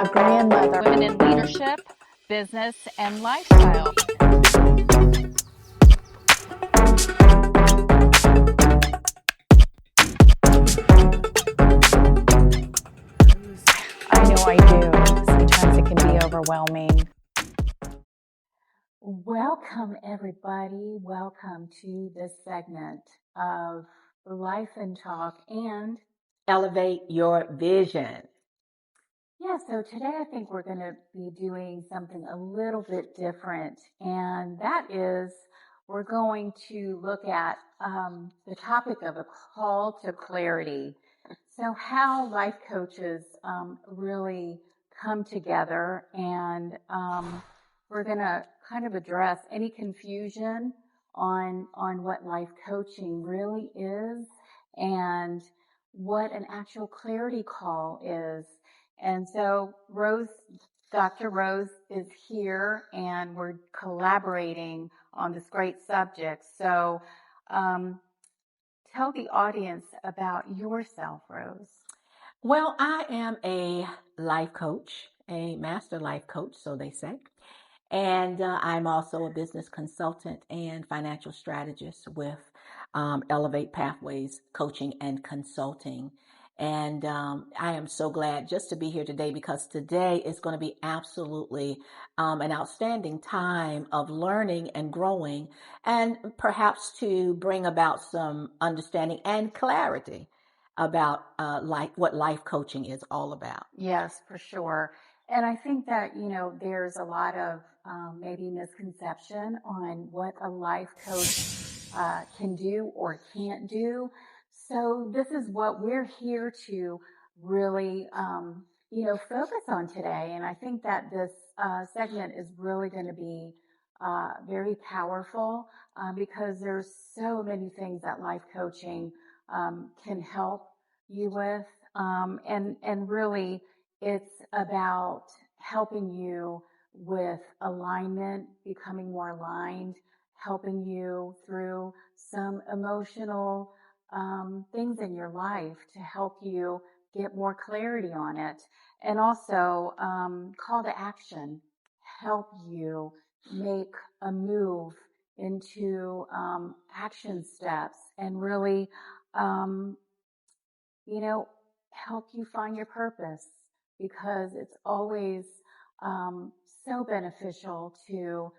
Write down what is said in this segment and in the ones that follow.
a grandmother. Women in leadership, business, and lifestyle. I know I do. Sometimes it can be overwhelming. Welcome, everybody. Welcome to this segment of LIFIN Talk and Elevate Your Vision. yeah, so today I think we're going to be doing something a little bit different, and that is we're going to look at the topic of a call to clarity. So how life coaches really come together, and we're going to kind of address any confusion on what life coaching really is and what an actual clarity call is. And so Dr. Rose is here, and we're collaborating on this great subject. So tell the audience about yourself, Rose. Well, I am a life coach, a master life coach, so they say. And I'm also a business consultant and financial strategist with Elevate Pathways Coaching and Consulting. And I am so glad just to be here today, because today is going to be absolutely an outstanding time of learning and growing, and perhaps to bring about some understanding and clarity about what life coaching is all about. Yes, for sure. And I think that, there's a lot of maybe misconception on what a life coach can do or can't do. So this is what we're here to really, focus on today. And I think that this segment is really going to be very powerful because there's so many things that life coaching can help you with. And really, it's about helping you with alignment, becoming more aligned, helping you through some emotional things in your life to help you get more clarity on it. And also, call to action, help you make a move into action steps and really, um, help you find your purpose, because it's always so beneficial to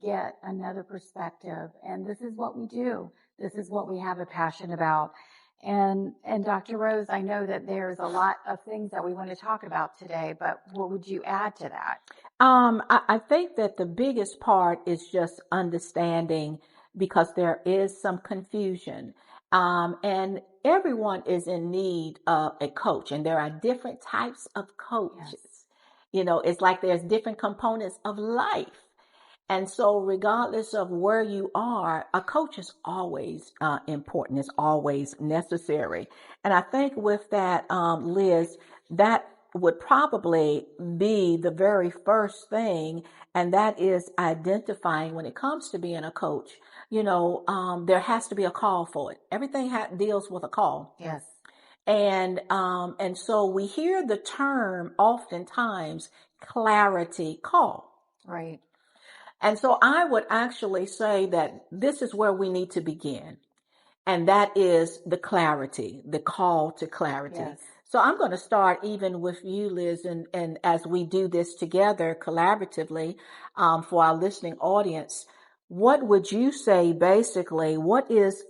get another perspective. And this is what we do. This is what we have a passion about. And Dr. Rose, I know that there's a lot of things that we want to talk about today, but what would you add to that? I think that the biggest part is just understanding, because there is some confusion. And everyone is in need of a coach, and there are different types of coaches. Yes. It's like there's different components of life. And so regardless of where you are, a coach is always important, is always necessary. And I think with that, Liz, that would probably be the very first thing, and that is identifying, when it comes to being a coach, there has to be a call for it. Everything deals with a call. Yes. And so we hear the term oftentimes, clarity call. Right. And so I would actually say that this is where we need to begin. And that is the clarity, the call to clarity. Yes. So I'm going to start even with you, Liz, and as we do this together collaboratively for our listening audience, what would you say basically, what is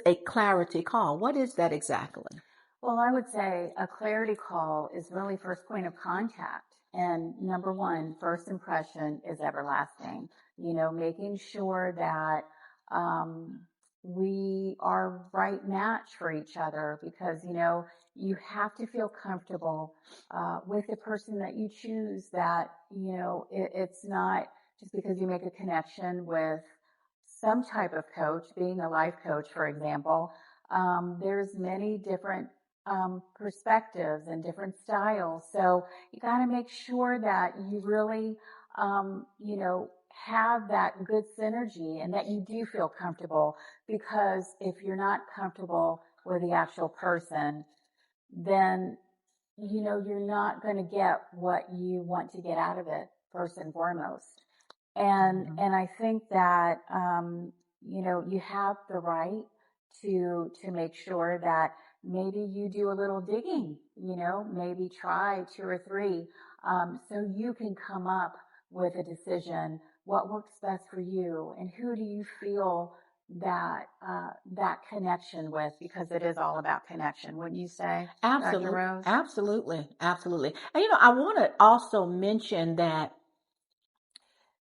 a clarity call? What is that exactly? Well, I would say a clarity call is really first point of contact. And number one, first impression is everlasting. Making sure that we are right match for each other, because, you have to feel comfortable with the person that you choose, that, it's not just because you make a connection with some type of coach, being a life coach, for example. There's many different perspectives and different styles. So you got to make sure that you really, have that good synergy and that you do feel comfortable, because if you're not comfortable with the actual person, then you're not going to get what you want to get out of it first and foremost. And I think that, you have the right to make sure that maybe you do a little digging, maybe try two or three, so you can come up with a decision, what works best for you and who do you feel that connection with, because it is all about connection, wouldn't you say, Dr. Absolutely, Rose? absolutely, absolutely. And I want to also mention that,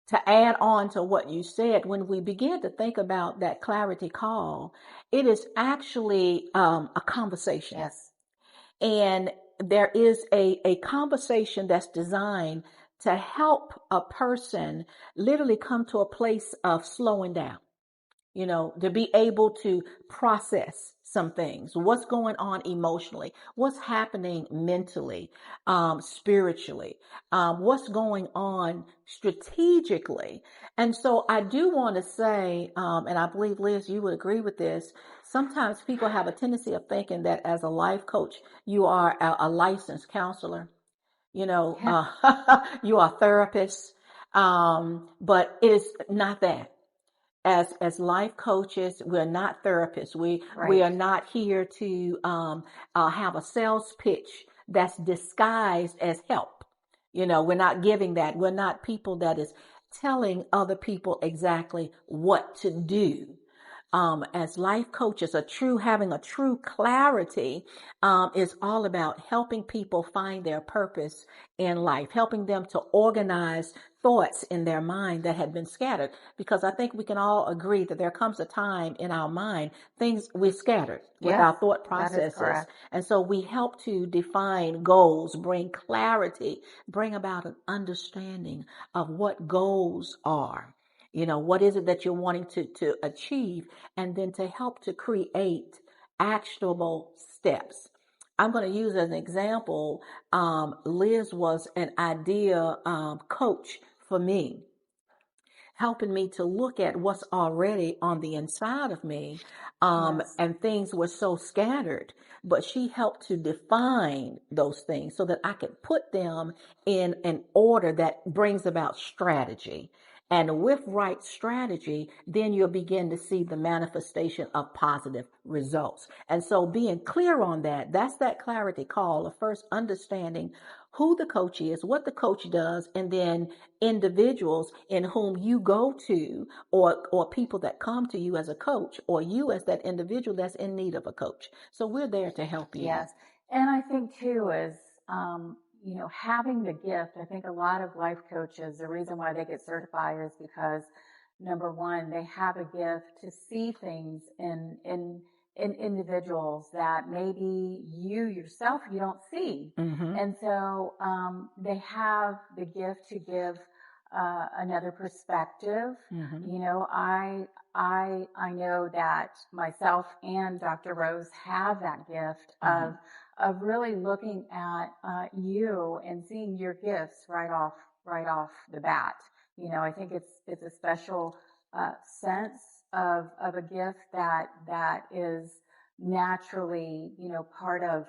to add on to what you said, when we begin to think about that clarity call, it is actually a conversation. Yes. And there is a conversation that's designed to help a person literally come to a place of slowing down, to be able to process some things, what's going on emotionally, what's happening mentally, spiritually, what's going on strategically. And so I do want to say, and I believe, Liz, you would agree with this. Sometimes people have a tendency of thinking that as a life coach, you are a licensed counselor, you are a therapist, but it is not that. As life coaches, we're not therapists. We Right. are not here to have a sales pitch that's disguised as help. We're not giving that. We're not people that is telling other people exactly what to do. As life coaches, having a true clarity is all about helping people find their purpose in life, helping them to organize thoughts in their mind that had been scattered. Because I think we can all agree that there comes a time in our mind, we're scattered with Yes, our thought that is processes. correct. And so we help to define goals, bring clarity, bring about an understanding of what goals are. What is it that you're wanting to achieve, and then to help to create actionable steps. I'm going to use as an example, Liz was an idea coach for me, helping me to look at what's already on the inside of me. Yes. And things were so scattered, but she helped to define those things so that I could put them in an order that brings about strategy. And with right strategy, then you'll begin to see the manifestation of positive results. And so being clear on that's that clarity call of first understanding who the coach is, what the coach does, and then individuals in whom you go to, or people that come to you as a coach, or you as that individual that's in need of a coach. So we're there to help you. Yes. And I think too is, having the gift. I think a lot of life coaches, the reason why they get certified is because, number one, they have a gift to see things in individuals that maybe you yourself, you don't see. Mm-hmm. And so, they have the gift to give, another perspective. Mm-hmm. I know that myself and Dr. Rose have that gift Mm-hmm. of really looking at you and seeing your gifts right off the bat. I think it's a special sense of a gift that is naturally part of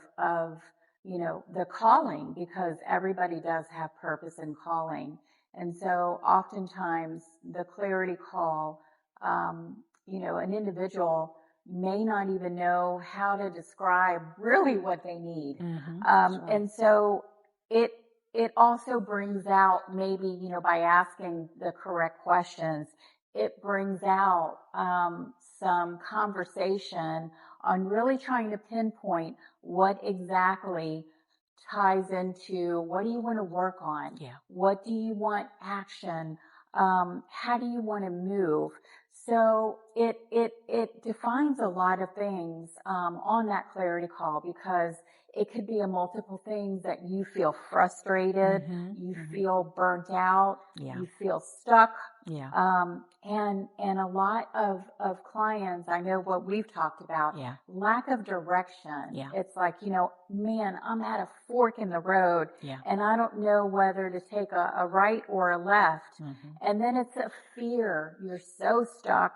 the calling, because everybody does have purpose and calling. And so oftentimes the clarity call, an individual may not even know how to describe really what they need. Mm-hmm. Right. And so it also brings out, maybe, by asking the correct questions, it brings out some conversation on really trying to pinpoint what exactly ties into what do you want to work on? Yeah. What do you want action? How do you want to move? So it defines a lot of things on that clarity call, because it could be a multiple things that you feel frustrated, Mm-hmm. you Mm-hmm. feel burnt out, Yeah. you feel stuck. Yeah. And a lot of clients, I know what we've talked about, Yeah. lack of direction. Yeah. It's like, man, I'm at a fork in the road, Yeah. and I don't know whether to take a right or a left. Mm-hmm. And then it's a fear. You're so stuck.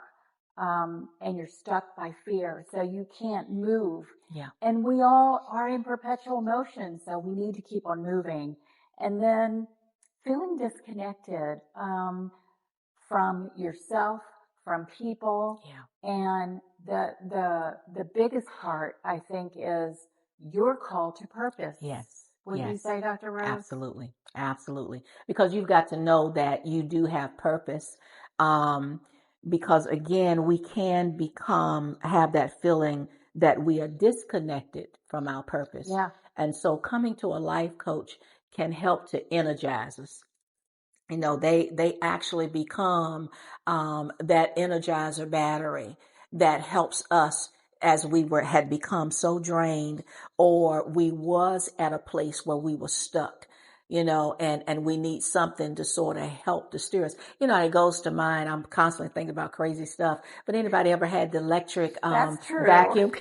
and you're stuck by fear, so you can't move. Yeah. And we all are in perpetual motion, so we need to keep on moving. And then feeling disconnected from yourself, from people, Yeah. and the biggest part, I think, is your call to purpose. Yes. Wouldn't you say, Dr. Rose? Absolutely. Absolutely. Because you've got to know that you do have purpose. Because again, we can have that feeling that we are disconnected from our purpose. Yeah. And so coming to a life coach can help to energize us. You know, they actually become that energizer battery that helps us as had become so drained, or we was at a place where we were stuck, you know, and we need something to sort of help to steer us. You know, it goes to mind. I'm constantly thinking about crazy stuff, but anybody ever had the electric That's true. vacuum?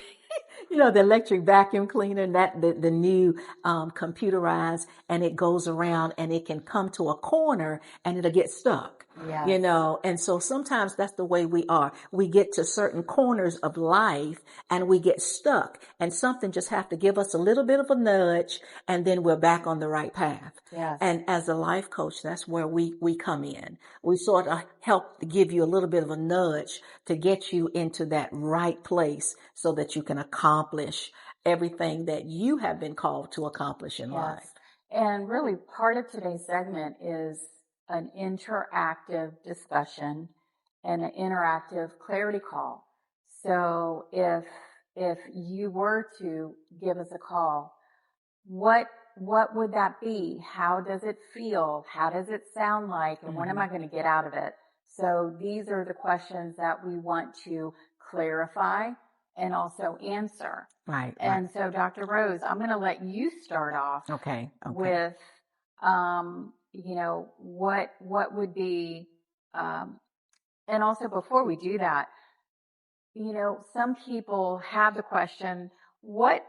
You know, the electric vacuum cleaner, that the new computerized, and it goes around and it can come to a corner and it'll get stuck. Yes. You know, and so sometimes that's the way we are. We get to certain corners of life and we get stuck, and something just have to give us a little bit of a nudge, and then we're back on the right path. Yes. And as a life coach, that's where we come in. We sort of help to give you a little bit of a nudge to get you into that right place so that you can accomplish everything that you have been called to accomplish in life. And really, part of today's segment is an interactive discussion and an interactive clarity call. So if you were to give us a call, what would that be? How does it feel? How does it sound like? And what am I going to get out of it? So these are the questions that we want to clarify and also answer. Right. And so, Dr. Rose, I'm going to let you start off with, you know, what would be, and also before we do that, you know, some people have the question, what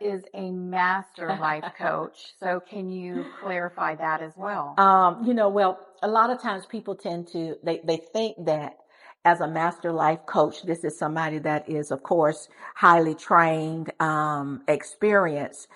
is a master life coach? So can you clarify that as well? You know, well, a lot of times people tend to, they think that as a master life coach, this is somebody that is, of course, highly trained, experienced.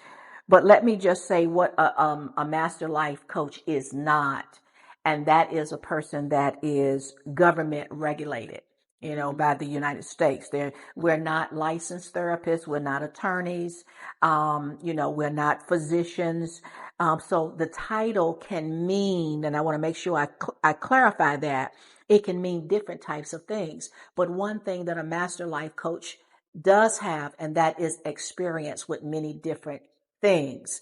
But let me just say what a master life coach is not. And that is a person that is government regulated, you know, by the United States. We're not licensed therapists. We're not attorneys. You know, we're not physicians. So the title can mean, and I want to make sure I clarify that, it can mean different types of things. But one thing that a master life coach does have, and that is experience with many different things.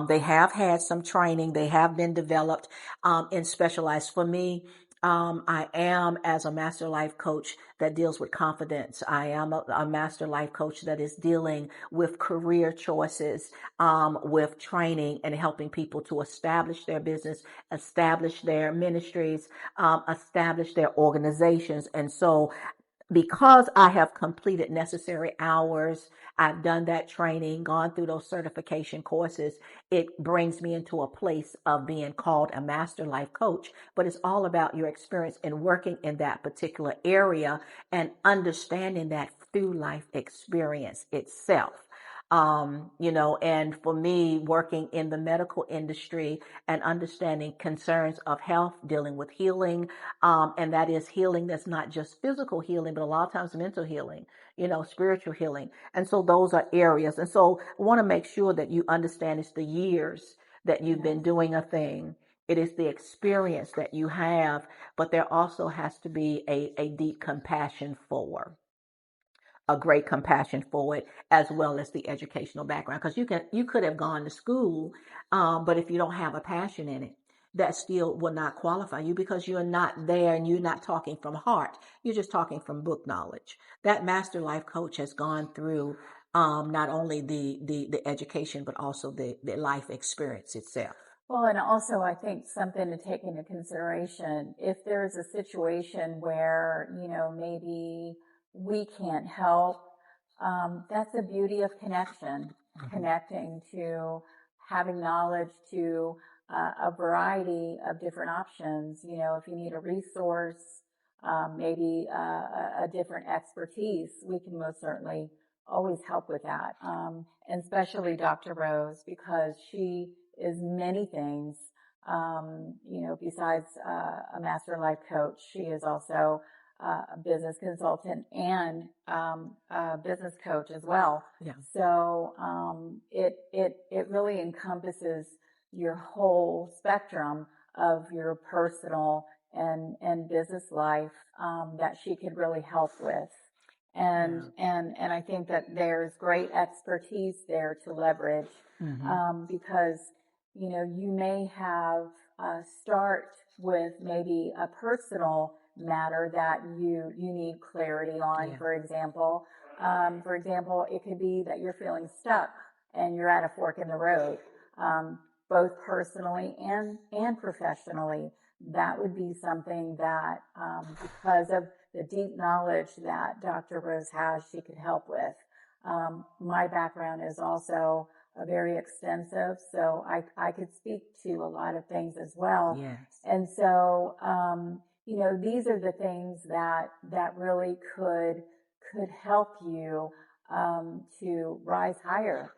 They have had some training. They have been developed in specialized. For me, I am, as a master life coach that deals with confidence. I am a master life coach that is dealing with career choices, with training and helping people to establish their business, establish their ministries, establish their organizations. And so because I have completed necessary hours, I've done that training, gone through those certification courses, it brings me into a place of being called a master life coach. But it's all about your experience in working in that particular area and understanding that through life experience itself. You know, and for me, working in the medical industry and understanding concerns of health, dealing with healing, and that is healing that's not just physical healing, but a lot of times mental healing, you know, spiritual healing. And so those are areas. And so I want to make sure that you understand it's the years that you've been doing a thing. It is the experience that you have, but there also has to be a deep compassion for a great compassion for it, as well as the educational background. Because you could have gone to school, but if you don't have a passion in it, that still will not qualify you, because you're not there and you're not talking from heart. You're just talking from book knowledge. That master life coach has gone through not only the education, but also the life experience itself. Well, and also I think something to take into consideration, if there's a situation where, you know, maybe we can't help, that's the beauty of connection, connecting to having knowledge to a variety of different options. You know, if you need a resource, maybe a different expertise, we can most certainly always help with that. And especially Dr. Rose, because she is many things. Besides a master life coach, she is also a business consultant and a business coach as well. Yeah. So it really encompasses your whole spectrum of your personal and business life that she could really help with. And I think that there's great expertise there to leverage because you may have start with maybe a personal matter that you need clarity on. Yeah. For example, it could be that you're feeling stuck and you're at a fork in the road, both personally and professionally. That would be something that, because of the deep knowledge that Dr. Rose has, she could help with. My background is also very extensive, so I could speak to a lot of things as well. Yes. And so, these are the things that really could help you to rise higher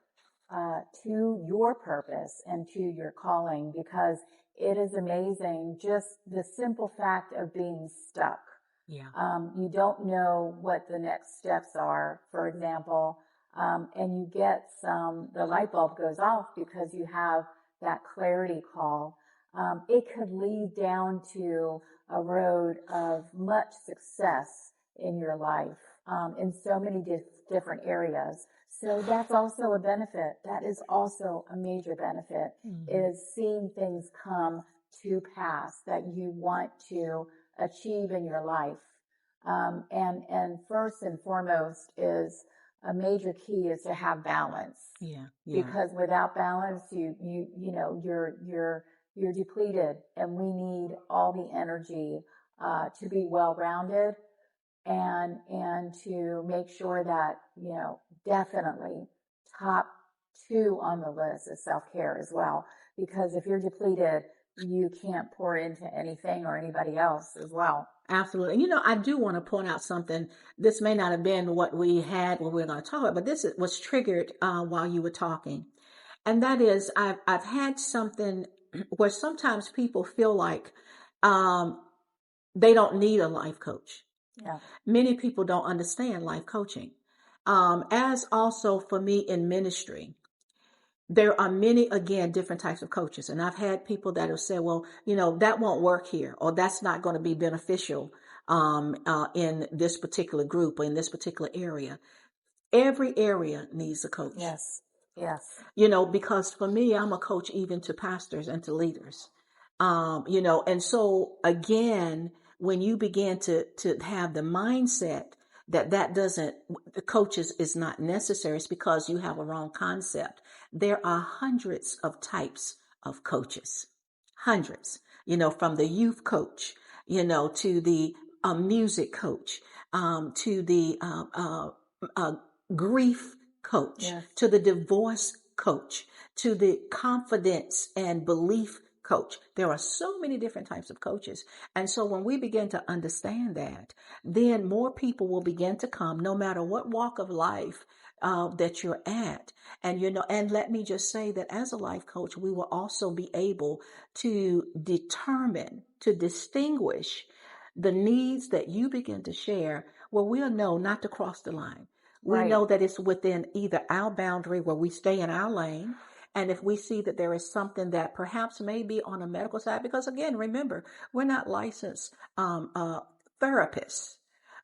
to your purpose and to your calling, because it is amazing just the simple fact of being stuck. Yeah. You don't know what the next steps are, for example, and you get the light bulb goes off because you have that clarity call. It could lead down to a road of much success in your life, in so many different areas. So that's also a benefit. That is also a major benefit, is seeing things come to pass that you want to achieve in your life. And first and foremost is a major key is to have balance. Yeah. Because without balance, you're depleted, and we need all the energy to be well-rounded and to make sure that, definitely top 2 on the list is self-care as well. Because if you're depleted, you can't pour into anything or anybody else as well. Absolutely. I do want to point out something. This may not have been what we had when we were going to talk about, but this was triggered while you were talking. And that is, I've had something where sometimes people feel like they don't need a life coach. Yeah. Many people don't understand life coaching. As also for me in ministry, there are many, again, different types of coaches. And I've had people that have said, well, that won't work here, or that's not going to be beneficial in this particular group or in this particular area. Every area needs a coach. Yes. Yes. Because for me, I'm a coach even to pastors and to leaders. And so again, when you begin to have the mindset that doesn't, the coaches is not necessary, it's because you have a wrong concept. There are hundreds of types of coaches, hundreds, from the youth coach, to the music coach, to the grief coach, Yes. to the divorce coach, to the confidence and belief coach. There are so many different types of coaches. And so when we begin to understand that, then more people will begin to come, no matter what walk of life that you're at. And, and let me just say that as a life coach, we will also be able to determine, to distinguish the needs that you begin to share, where we'll know not to cross the line. We Right. know that it's within either our boundary where we stay in our lane. And if we see that there is something that perhaps may be on a medical side, because again, remember, we're not licensed therapists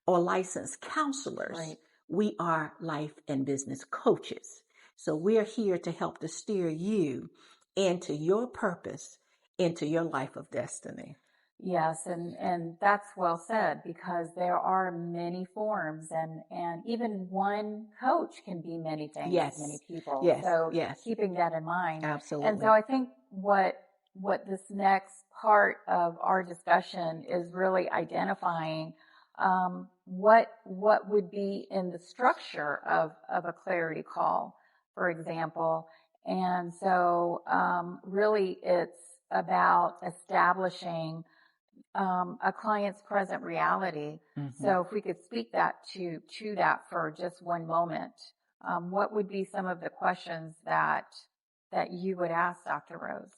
or licensed counselors. Right. We are life and business coaches. So we're here to help to steer you into your purpose, into your life of destiny. Yes, and that's well said, because there are many forms, and even one coach can be many things Yes. to many people. Yes. So Yes. keeping that in mind. Absolutely. And so I think what this next part of our discussion is really identifying what would be in the structure of a clarity call, for example. And so really it's about establishing a client's present reality. Mm-hmm. So if we could speak that to that for just one moment, what would be some of the questions that you would ask Dr. Rose?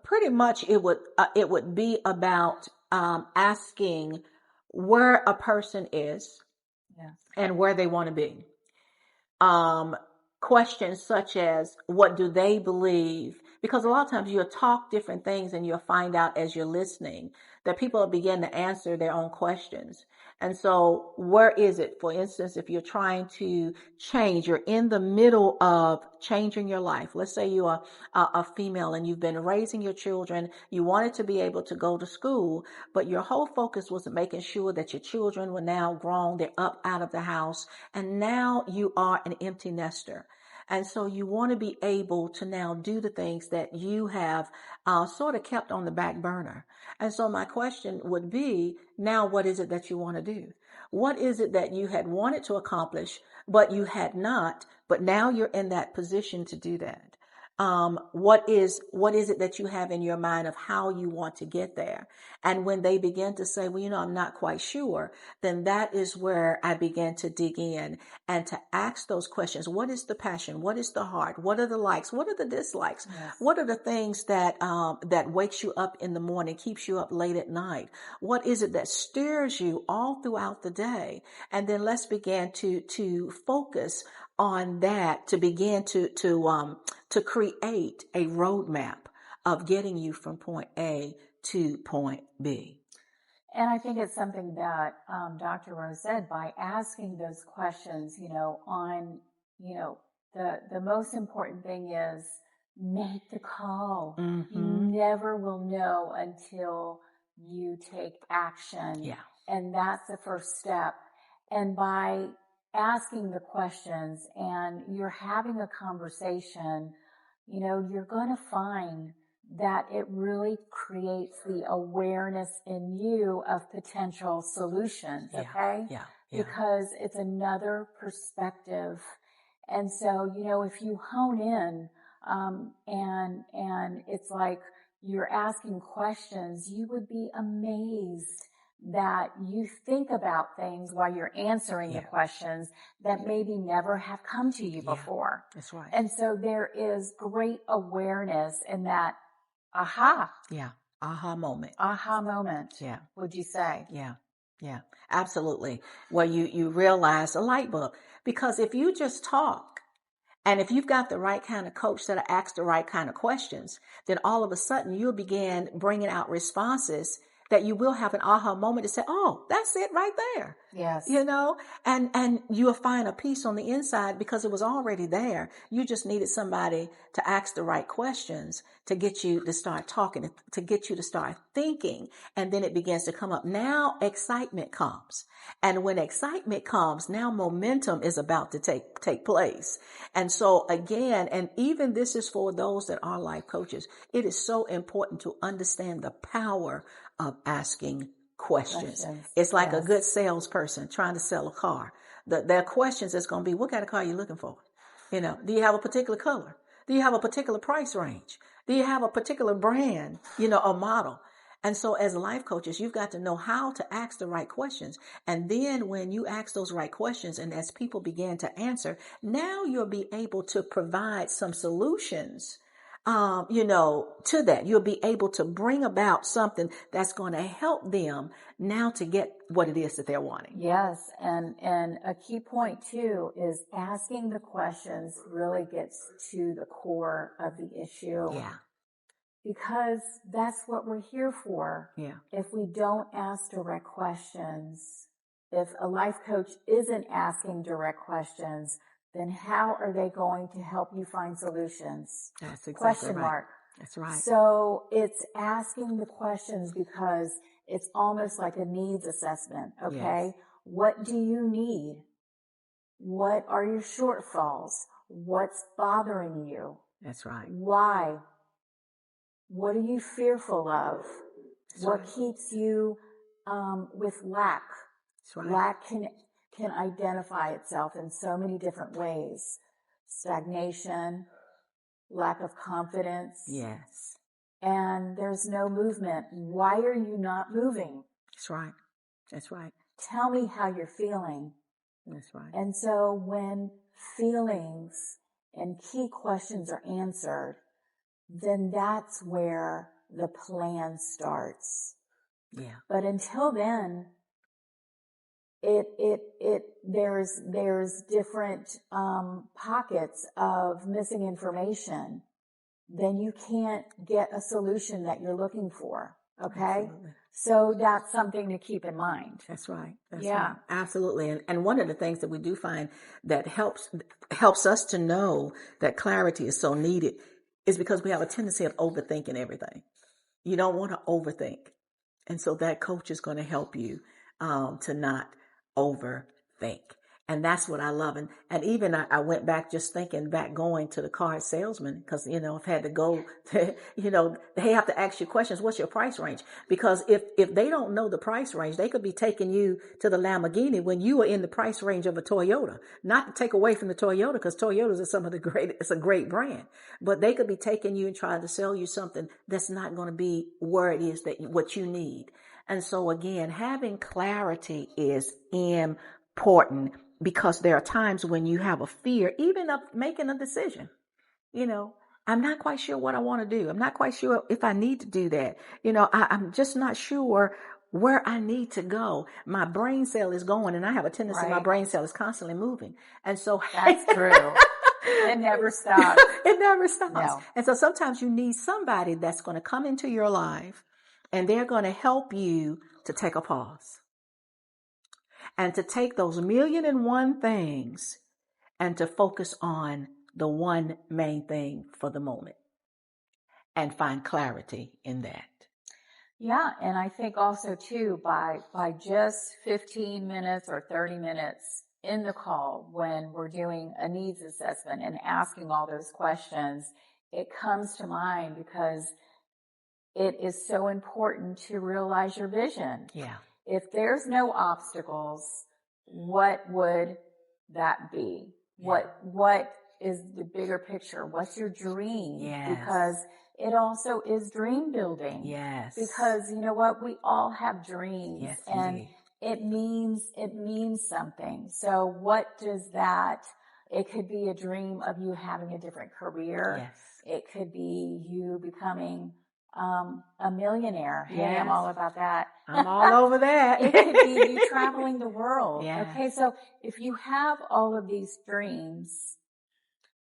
Pretty much it would be about asking where a person is Yes. and where they want to be. um, Questions such as what do they believe? Because a lot of times you'll talk different things and you'll find out as you're listening that people begin to answer their own questions. And so where is it? For instance, if you're trying to change, you're in the middle of changing your life. Let's say you are a female and you've been raising your children. You wanted to be able to go to school, but your whole focus was making sure that your children were now grown. They're up out of the house. And now you are an empty nester. And so you want to be able to now do the things that you have sort of kept on the back burner. And so my question would be, now what is it that you want to do? What is it that you had wanted to accomplish, but you had not, but now you're in that position to do that? What is it that you have in your mind of how you want to get there? And when they begin to say, well, I'm not quite sure, then that is where I began to dig in and to ask those questions. What is the passion? What is the heart? What are the likes? What are the dislikes? Yes. What are the things that wakes you up in the morning, keeps you up late at night? What is it that stirs you all throughout the day? And then let's begin to focus on that, to begin to create a roadmap of getting you from point A to point B. And I think it's something that Dr. Rose said, by asking those questions, the most important thing is make the call. Mm-hmm. You never will know until you take action. Yeah. And that's the first step. And by asking the questions and you're having a conversation, you're going to find that it really creates the awareness in you of potential solutions, okay? Yeah. Because it's another perspective. And so, if you hone in, and it's like you're asking questions, you would be amazed that you think about things while you're answering the questions that maybe never have come to you before. That's right. And so there is great awareness in that aha moment. Yeah. Would you say? Yeah, absolutely. Well, you realize a light bulb, because if you just talk and if you've got the right kind of coach that asks the right kind of questions, then all of a sudden you'll begin bringing out responses that you will have an aha moment to say, oh, that's it right there. Yes. And you'll find a peace on the inside because it was already there. You just needed somebody to ask the right questions to get you to start talking, to get you to start thinking. And then it begins to come up. Now excitement comes. And when excitement comes, now momentum is about to take place. And so again, and even this is for those that are life coaches, it is so important to understand the power of asking questions. It's like a good salesperson trying to sell a car. Their questions is going to be, what kind of car are you looking for? Do you have a particular color? Do you have a particular price range? Do you have a particular brand, or model? And so as life coaches, you've got to know how to ask the right questions. And then when you ask those right questions and as people begin to answer, now you'll be able to provide some solutions to that. You'll be able to bring about something that's going to help them now to get what it is that they're wanting. Yes. And a key point too is asking the questions really gets to the core of the issue. Yeah. Because that's what we're here for. Yeah. If we don't ask direct questions, if a life coach isn't asking direct questions, then how are they going to help you find solutions? That's exactly Question right. mark. That's right. So it's asking the questions because it's almost like a needs assessment. Okay. Yes. What do you need? What are your shortfalls? What's bothering you? That's right. Why? What are you fearful of? That's what right. keeps you with lack? That's right. Lack can identify itself in so many different ways. Stagnation, lack of confidence. Yes. and there's no movement. Why are you not moving? That's right. That's right. Tell me how you're feeling. That's right. And so when feelings and key questions are answered, then that's where the plan starts. Yeah. But until then, there's different pockets of missing information. Then you can't get a solution that you're looking for. Okay. Absolutely. So that's something to keep in mind. That's right. That's Yeah. right. Absolutely. And one of the things that we do find that helps us to know that clarity is so needed is because we have a tendency of overthinking everything. You don't want to overthink. And so that coach is going to help you to not overthink. And that's what I love. And even I went back just thinking back going to the car salesman because, I've had to go to, they have to ask you questions. What's your price range? Because if they don't know the price range, they could be taking you to the Lamborghini when you are in the price range of a Toyota. Not to take away from the Toyota because Toyotas are some of the it's a great brand. But they could be taking you and trying to sell you something that's not going to be where it is what you need. And so again, having clarity is important because there are times when you have a fear, even of making a decision. I'm not quite sure what I want to do. I'm not quite sure if I need to do that. I'm just not sure where I need to go. My brain cell is going and I have a tendency, Right. my brain cell is constantly moving. And so That's true. It never stops. It never stops. No. And so sometimes you need somebody that's going to come into your life and they're going to help you to take a pause and to take those 1,000,001 things and to focus on the one main thing for the moment and find clarity in that. Yeah, and I think also too, by just 15 minutes or 30 minutes in the call when we're doing a needs assessment and asking all those questions, it comes to mind because it is so important to realize your vision. Yeah. If there's no obstacles, what would that be? Yeah. What is the bigger picture? What's your dream? Yes. Because it also is dream building. Yes. Because you know what? We all have dreams. Yes, and indeed. it means something. So what does that, it could be a dream of you having a different career. Yes. It could be you becoming a millionaire. Hey, Yes. I'm all about that. I'm all over that. It could be you traveling the world. Yeah. Okay, so if you have all of these dreams,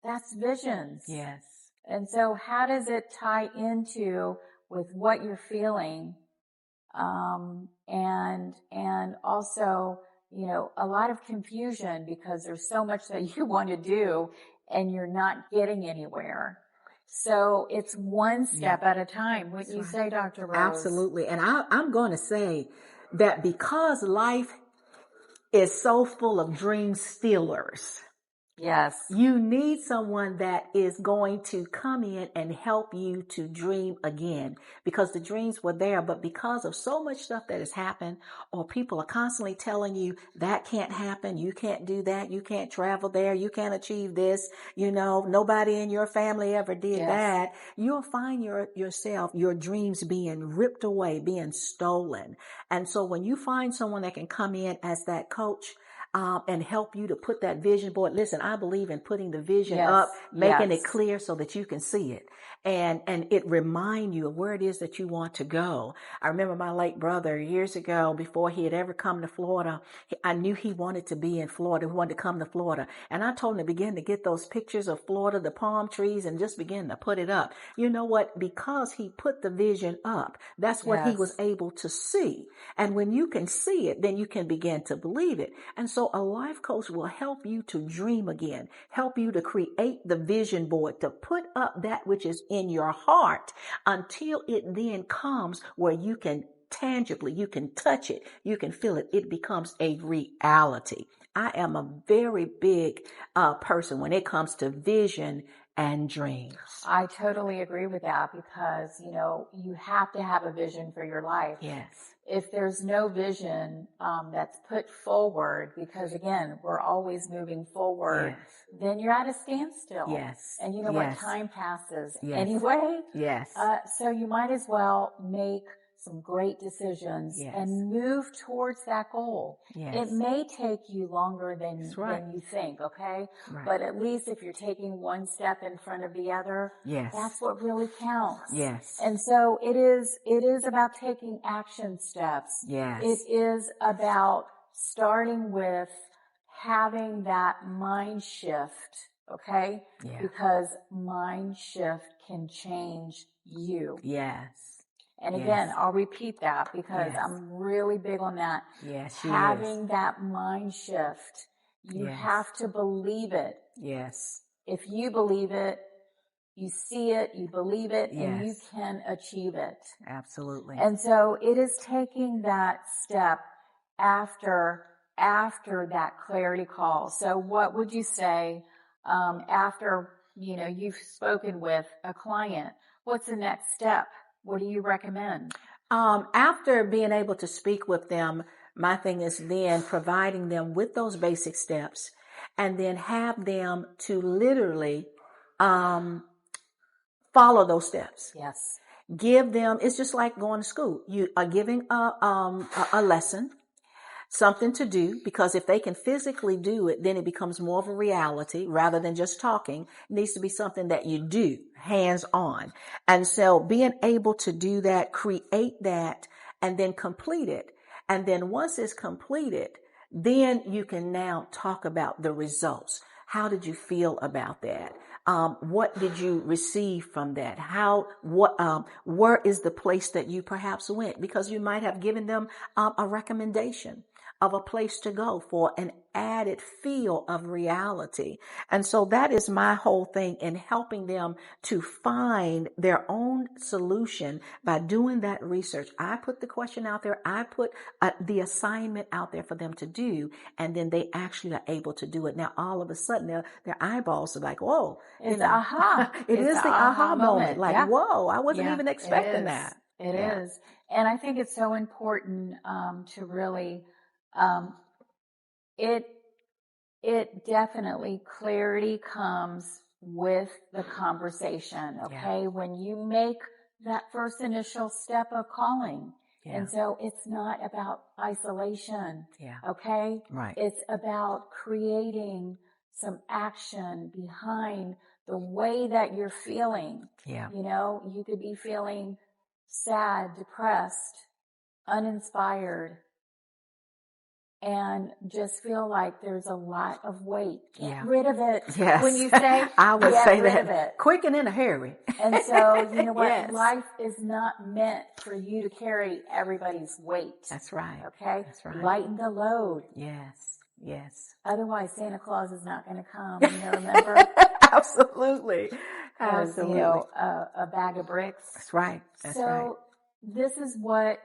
that's visions. Yes. And so how does it tie into with what you're feeling? And also, a lot of confusion because there's so much that you want to do and you're not getting anywhere. So it's one step at a time. Wouldn't you say, Dr. Rose? Absolutely. And I'm going to say that because life is so full of dream stealers, Yes. you need someone that is going to come in and help you to dream again because the dreams were there, but because of so much stuff that has happened or people are constantly telling you that can't happen, you can't do that, you can't travel there, you can't achieve this, nobody in your family ever did that, you'll find yourself, your dreams being ripped away, being stolen. And so when you find someone that can come in as that coach, and help you to put that vision board. Listen, I believe in putting the vision up, making it clear so that you can see it. And it remind you of where it is that you want to go. I remember my late brother years ago, before he had ever come to Florida, I knew he wanted to be in Florida. He wanted to come to Florida. And I told him to begin to get those pictures of Florida, the palm trees, and just begin to put it up. You know what? Because he put the vision up, that's what he was able to see. And when you can see it, then you can begin to believe it. And so a life coach will help you to dream again, help you to create the vision board, to put up that which is in your heart until it then comes where you can tangibly, you can touch it, you can feel it, it becomes a reality. I am a very big person when it comes to vision and dreams. I totally agree with that because, you have to have a vision for your life. Yes. If there's no vision that's put forward, because again, we're always moving forward, Yes. then you're at a standstill. Yes. And you know Yes. what? Time passes Yes. anyway. Yes. So you might as well make some great decisions Yes. and move towards that goal. Yes. It may take you longer than you think, okay? Right. But at least if you're taking one step in front of the other, Yes. that's what really counts. Yes. And so it is about taking action steps. Yes. It is about starting with having that mind shift, okay? Yeah. Because mind shift can change you. Yes. And Yes. again, I'll repeat that because Yes. I'm really big on that. Yes, she Having is. that mind shift, you Yes. have to believe it. Yes. If you believe it, you see it, you believe it, and you Yes. can achieve it. Absolutely. And so it is taking that step after that clarity call. So what would you say after you've spoken with a client? What's the next step? What do you recommend? After being able to speak with them, my thing is then providing them with those basic steps and then have them to literally follow those steps. Yes. Give them, it's just like going to school. You are giving a lesson, something to do, because if they can physically do it, then it becomes more of a reality rather than just talking. It needs to be something that you do, hands on. And so being able to do that, create that, and then complete it. And then once it's completed, then you can now talk about the results. How did you feel about that? What did you receive from that? Where is the place that you perhaps went? Because you might have given them a recommendation of a place to go for an added feel of reality. And so that is my whole thing in helping them to find their own solution by doing that research. I put the question out there. I put the assignment out there for them to do, and then they actually are able to do it. Now, all of a sudden, their eyeballs are like, whoa. It's aha. It is the aha moment. Like, yeah. Whoa, I wasn't even expecting that. It is. And I think it's so important to really, it definitely, clarity comes with the conversation, okay? Yeah. When you make that first initial step of calling. Yeah. And so it's not about isolation, Yeah. okay? Right. It's about creating some action behind the way that you're feeling. Yeah. You could be feeling sad, depressed, uninspired, and just feel like there's a lot of weight. Get rid of it. Yes. When you say, I would say rid that of it. quick and in a hurry. And so, you know what? Yes. Life is not meant for you to carry everybody's weight. That's right. Okay? That's right. Lighten the load. Yes. Yes. Otherwise, Santa Claus is not going to come. Remember? Absolutely. Absolutely. A bag of bricks. That's right. That's right. So this is what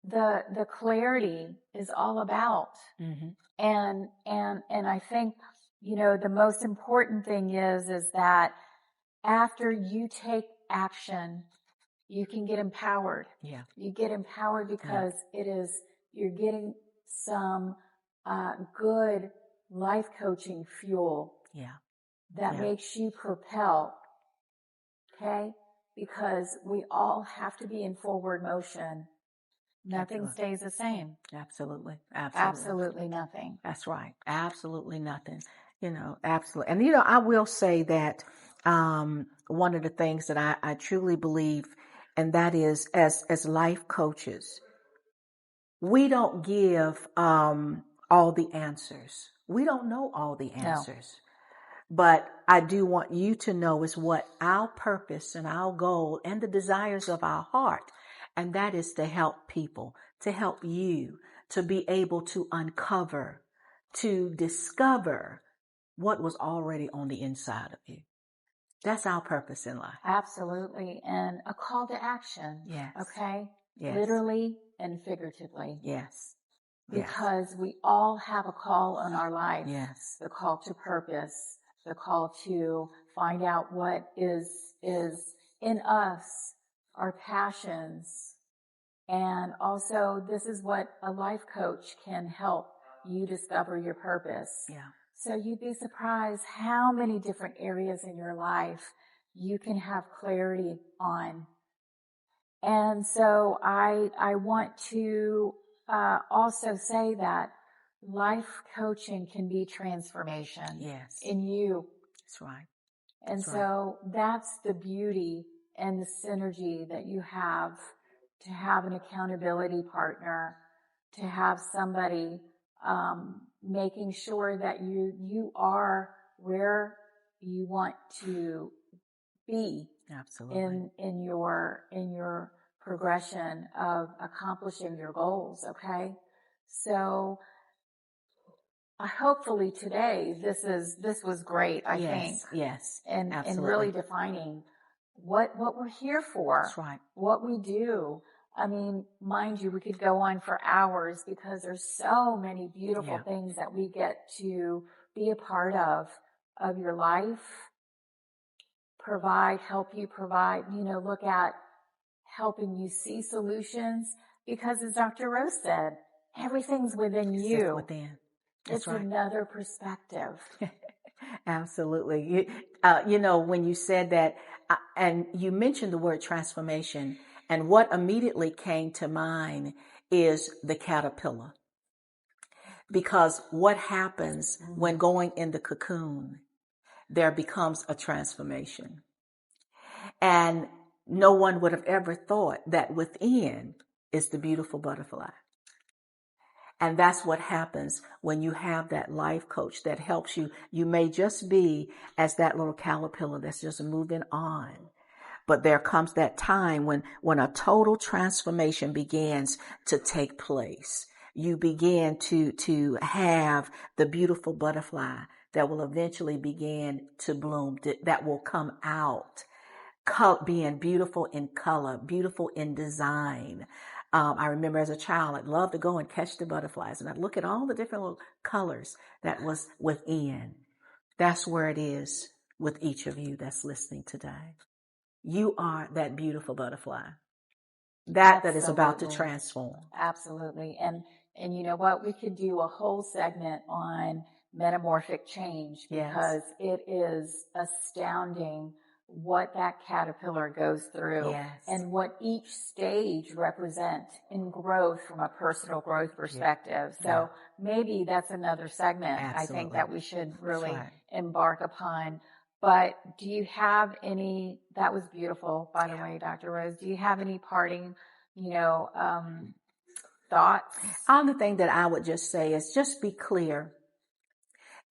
the clarity is all about. Mm-hmm. And I think, the most important thing is that after you take action, you can get empowered. Yeah. You get empowered because you're getting some good life coaching fuel. Yeah. That makes you propel. Okay? Because we all have to be in forward motion. Nothing stays the same. Absolutely. Absolutely nothing. That's right. Absolutely nothing. Absolutely. And, I will say that one of the things that I truly believe, and that is as life coaches, we don't give all the answers. We don't know all the answers. No. But I do want you to know is what our purpose and our goal and the desires of our heart. And that is to help people, to help you, to be able to uncover, to discover what was already on the inside of you. That's our purpose in life. Absolutely. And a call to action. Yes. Okay? Yes. Literally and figuratively. Yes. Because we all have a call in our life. Yes. The call to purpose, the call to find out what is in us, our passions. And also, this is what a life coach can help you discover your purpose. Yeah. So you'd be surprised how many different areas in your life you can have clarity on. And so I want to also say that life coaching can be transformation Yes. in you. That's right. And That's right. so that's the beauty and the synergy that you have to have an accountability partner, to have somebody making sure that you are where you want to be Absolutely. in your progression of accomplishing your goals. Okay, so hopefully today this was great. I think, Yes. and Absolutely. really defining what we're here for, That's right. what we do. I mean, mind you, we could go on for hours because there's so many beautiful Yeah. things that we get to be a part of your life, help you provide, look at helping you see solutions, because as Dr. Rose said, everything's within It's you. just within. That's It's right. another perspective. Absolutely. When you said that, and you mentioned the word transformation, and what immediately came to mind is the caterpillar. Because what happens when going in the cocoon, there becomes a transformation. And no one would have ever thought that within is the beautiful butterfly. And that's what happens when you have that life coach that helps you. You may just be as that little caterpillar that's just moving on. But there comes that time when a total transformation begins to take place. You begin to have the beautiful butterfly that will eventually begin to bloom, that will come out, being beautiful in color, beautiful in design. I remember as a child, I'd love to go and catch the butterflies, and I'd look at all the different little colors that was within. That's where it is with each of you that's listening today. You are that beautiful butterfly that is about to Absolutely. transform. Absolutely. And you know what? We could do a whole segment on metamorphic change, because it is astounding what that caterpillar goes through, Yes. and what each stage represents in growth from a personal growth perspective. So maybe that's another segment I think Absolutely. that we should really right. embark upon. But do you have any, that was beautiful, by the way, Dr. Rose, do you have any parting, thoughts? Only thing that I would just say is just be clear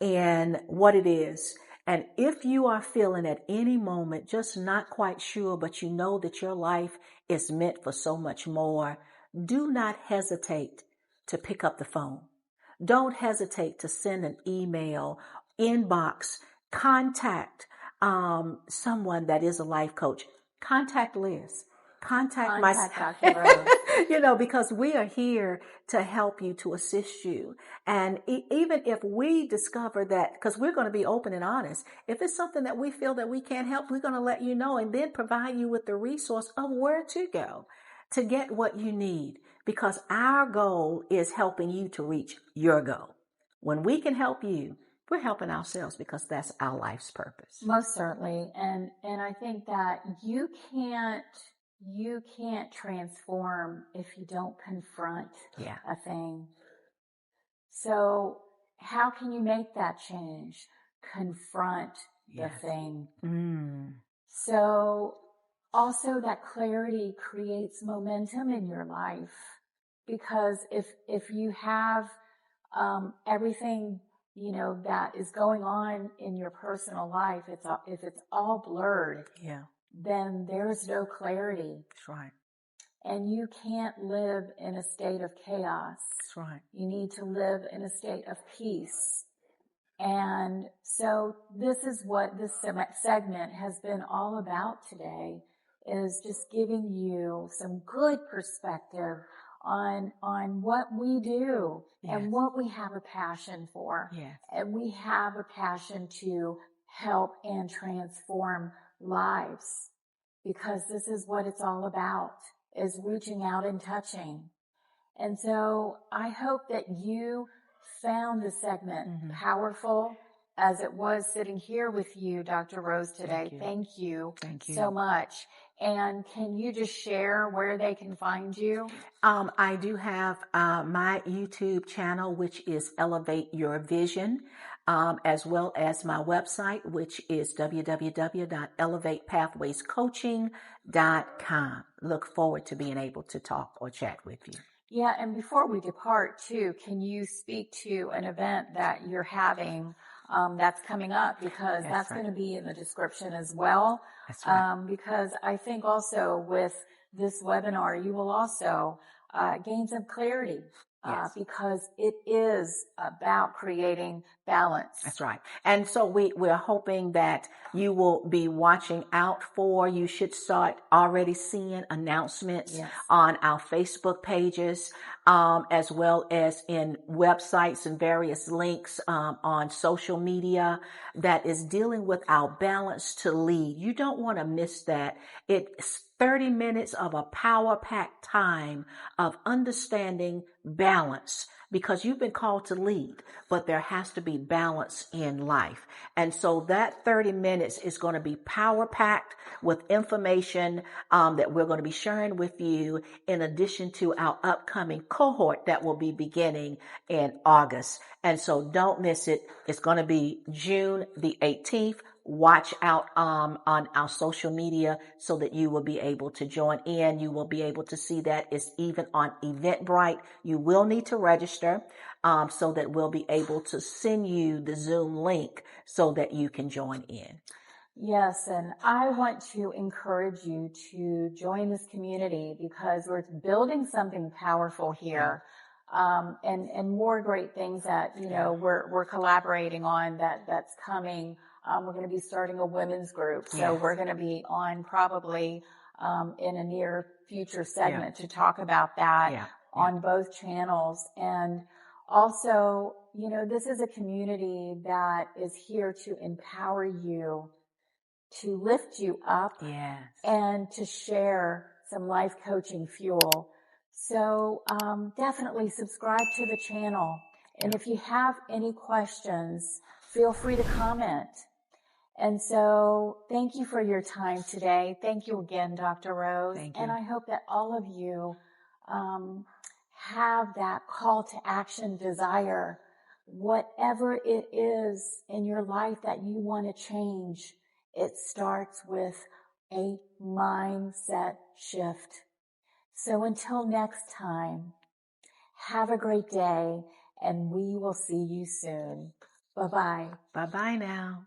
in what it is. And if you are feeling at any moment just not quite sure, but you know that your life is meant for so much more, do not hesitate to pick up the phone. Don't hesitate to send an email, inbox, contact someone that is a life coach. Contact Liz. Contact Dr. Rose. Because we are here to help you, to assist you. And even if we discover that, because we're going to be open and honest, if it's something that we feel that we can't help, we're going to let you know, and then provide you with the resource of where to go to get what you need. Because our goal is helping you to reach your goal. When we can help you, we're helping ourselves, because that's our life's purpose. Most certainly. And I think that you can't transform if you don't confront a thing. So how can you make that change? Confront the thing. So also that clarity creates momentum in your life, because if you have everything that is going on in your personal life, if it's all blurred, then there's no clarity. That's right. And you can't live in a state of chaos. That's right. You need to live in a state of peace. And so this is what this segment has been all about today, is just giving you some good perspective on what we do and what we have a passion for. And we have a passion to help and transform lives, because this is what it's all about, is reaching out and touching. And so I hope that you found the segment powerful, as it was sitting here with you, Dr. Rose, today. Thank you so much. And can you just share where they can find you? I do have my YouTube channel, which is Elevate Your Vision, as well as my website, which is www.elevatepathwayscoaching.com. Look forward to being able to talk or chat with you. Yeah, and before we depart, too, can you speak to an event that you're having that's coming up? Because that's going to be in the description as well. That's right. Because I think also with this webinar, you will also gain some clarity. Because it is about creating balance. That's right. And so we're hoping that you will be watching out for, you should start already seeing announcements on our Facebook pages, as well as in websites and various links on social media that is dealing with our balance to lead. You don't want to miss that. It's 30 minutes of a power-packed time of understanding balance, because you've been called to lead, but there has to be balance in life. And so that 30 minutes is going to be power-packed with information that we're going to be sharing with you, in addition to our upcoming cohort that will be beginning in August. And so don't miss it. It's going to be June the 18th. Watch out on our social media so that you will be able to join in. You will be able to see that it's even on Eventbrite. You will need to register so that we'll be able to send you the Zoom link so that you can join in. Yes, and I want to encourage you to join this community, because we're building something powerful here. And more great things that, we're collaborating on that's coming. We're going to be starting a women's group. So we're going to be on probably in a near future segment to talk about that on both channels. And also, this is a community that is here to empower you, to lift you up, and to share some life coaching fuel. So definitely subscribe to the channel. And if you have any questions, feel free to comment. And so thank you for your time today. Thank you again, Dr. Rose. Thank you. And I hope that all of you have that call to action desire. Whatever it is in your life that you want to change, it starts with a mindset shift. So until next time, have a great day, and we will see you soon. Bye-bye. Bye-bye now.